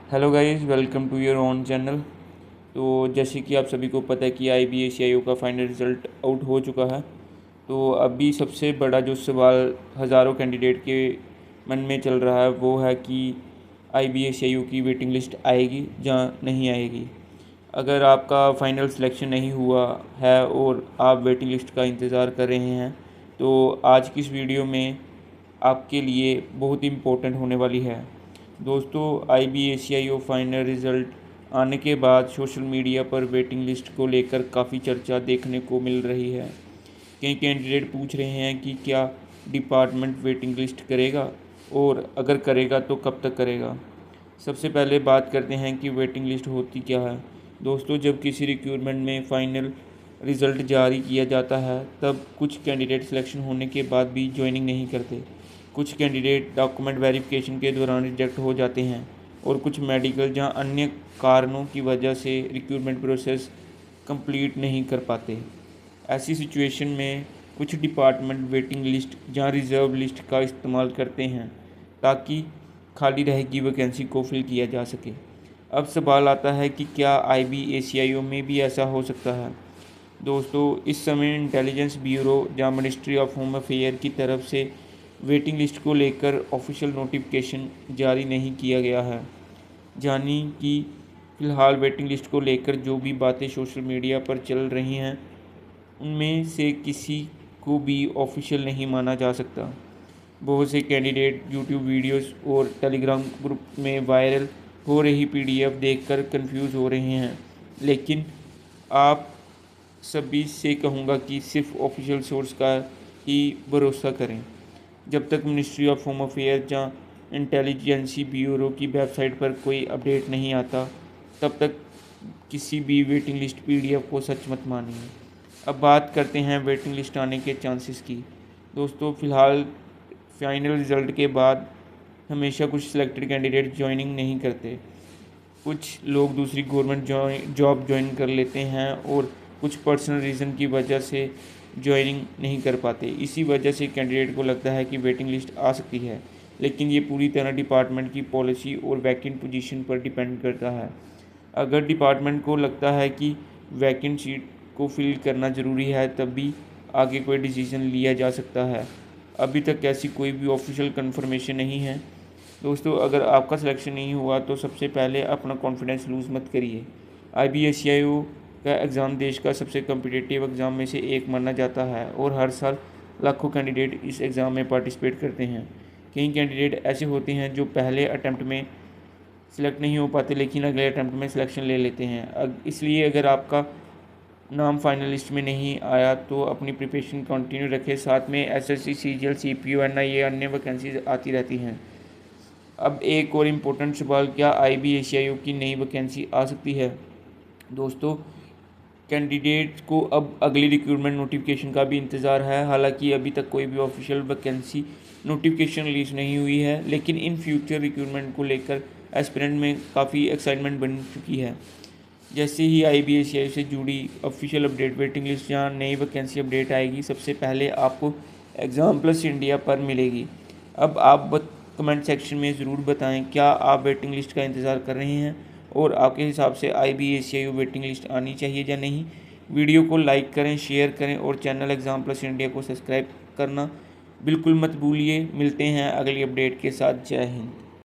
Hello guys, welcome to your own channel. तो जैसे कि आप सभी को पता है कि IBACIO का फाइनल रिज़ल्ट आउट हो चुका है। तो अभी सबसे बड़ा जो सवाल हज़ारों कैंडिडेट के मन में चल रहा है वो है कि IBACIO की वेटिंग लिस्ट आएगी या नहीं आएगी। अगर आपका फ़ाइनल सिलेक्शन नहीं हुआ है और आप वेटिंग लिस्ट का इंतज़ार कर रहे हैं तो आज की इस वीडियो में आपके लिए बहुत इम्पोर्टेंट होने वाली है। दोस्तों, IBACIO फाइनल रिज़ल्ट आने के बाद सोशल मीडिया पर वेटिंग लिस्ट को लेकर काफ़ी चर्चा देखने को मिल रही है। कई कैंडिडेट पूछ रहे हैं कि क्या डिपार्टमेंट वेटिंग लिस्ट करेगा और अगर करेगा तो कब तक करेगा। सबसे पहले बात करते हैं कि वेटिंग लिस्ट होती क्या है। दोस्तों, जब किसी रिक्रूटमेंट में फ़ाइनल रिज़ल्ट जारी किया जाता है तब कुछ कैंडिडेट सिलेक्शन होने के बाद भी ज्वाइनिंग नहीं करते। कुछ कैंडिडेट डॉक्यूमेंट वेरिफिकेशन के दौरान रिजेक्ट हो जाते हैं और कुछ मेडिकल या अन्य कारणों की वजह से रिक्रूटमेंट प्रोसेस कंप्लीट नहीं कर पाते। ऐसी सिचुएशन में कुछ डिपार्टमेंट वेटिंग लिस्ट या रिज़र्व लिस्ट का इस्तेमाल करते हैं ताकि खाली रहेगी वैकेंसी को फिल किया जा सके। अब सवाल आता है कि क्या IBACIO में भी ऐसा हो सकता है। दोस्तों, इस समय इंटेलिजेंस ब्यूरो या मिनिस्ट्री ऑफ होम अफेयर की तरफ से वेटिंग लिस्ट को लेकर ऑफिशियल नोटिफिकेशन जारी नहीं किया गया है। यानी कि फ़िलहाल वेटिंग लिस्ट को लेकर जो भी बातें सोशल मीडिया पर चल रही हैं उनमें से किसी को भी ऑफिशियल नहीं माना जा सकता। बहुत से कैंडिडेट यूट्यूब वीडियोस और टेलीग्राम ग्रुप में वायरल हो रही PDF देखकर कंफ्यूज हो रहे हैं। लेकिन आप सभी से कहूँगा कि सिर्फ ऑफिशियल सोर्स का ही भरोसा करें। जब तक मिनिस्ट्री ऑफ होम अफेयर या इंटेलिजेंसी ब्यूरो की वेबसाइट पर कोई अपडेट नहीं आता तब तक किसी भी वेटिंग लिस्ट PDF को सच मत मानिए। अब बात करते हैं वेटिंग लिस्ट आने के चांसेस की। दोस्तों, फ़िलहाल फाइनल रिज़ल्ट के बाद हमेशा कुछ सिलेक्टेड कैंडिडेट ज्वाइनिंग नहीं करते। कुछ लोग दूसरी गवर्नमेंट जॉब ज्वाइन कर लेते हैं और कुछ पर्सनल रीज़न की वजह से ज्वाइनिंग नहीं कर पाते। इसी वजह से कैंडिडेट को लगता है कि वेटिंग लिस्ट आ सकती है, लेकिन ये पूरी तरह डिपार्टमेंट की पॉलिसी और वैकेंट पोजीशन पर डिपेंड करता है। अगर डिपार्टमेंट को लगता है कि वैकेंट सीट को फिल करना ज़रूरी है तब भी आगे कोई डिसीजन लिया जा सकता है। अभी तक ऐसी कोई भी ऑफिशियल कंफर्मेशन नहीं है। दोस्तों, अगर आपका सिलेक्शन नहीं हुआ तो सबसे पहले अपना कॉन्फिडेंस लूज़ मत करिए। IBACIO का एग्ज़ाम देश का सबसे कम्पिटिटिव एग्ज़ाम में से एक माना जाता है और हर साल लाखों कैंडिडेट इस एग्ज़ाम में पार्टिसिपेट करते हैं। कई कैंडिडेट ऐसे होते हैं जो पहले अटैम्प्ट में सिलेक्ट नहीं हो पाते लेकिन अगले अटैम्प्ट में सिलेक्शन ले लेते हैं। इसलिए अगर आपका नाम फाइनल लिस्ट में नहीं आया तो अपनी प्रिपरेशन कंटिन्यू रखें। साथ में SSC, CGL, CPU, NIA अन्य वैकेंसीज आती रहती हैं। अब एक और इम्पोर्टेंट सवाल, क्या IBACIO की नई वैकेंसी आ सकती है। दोस्तों, कैंडिडेट को अब अगली रिक्रूटमेंट नोटिफिकेशन का भी इंतज़ार है। हालांकि अभी तक कोई भी ऑफिशियल वैकेंसी नोटिफिकेशन रिलीज़ नहीं हुई है, लेकिन इन फ्यूचर रिक्रूटमेंट को लेकर एस्पिरेंट में काफ़ी एक्साइटमेंट बन चुकी है। जैसे ही IBACIO से जुड़ी ऑफिशियल अपडेट, वेटिंग लिस्ट या नई वैकेंसी अपडेट आएगी सबसे पहले आपको एग्ज़ाम प्लस इंडिया पर मिलेगी। अब आप कमेंट सेक्शन में ज़रूर बताएं क्या आप वेटिंग लिस्ट का इंतज़ार कर रहे हैं और आपके हिसाब से IBACIO वेटिंग लिस्ट आनी चाहिए या नहीं। वीडियो को लाइक करें, शेयर करें और चैनल एग्ज़ाम प्लस इंडिया को सब्सक्राइब करना बिल्कुल मत भूलिए। मिलते हैं अगली अपडेट के साथ। जय हिंद।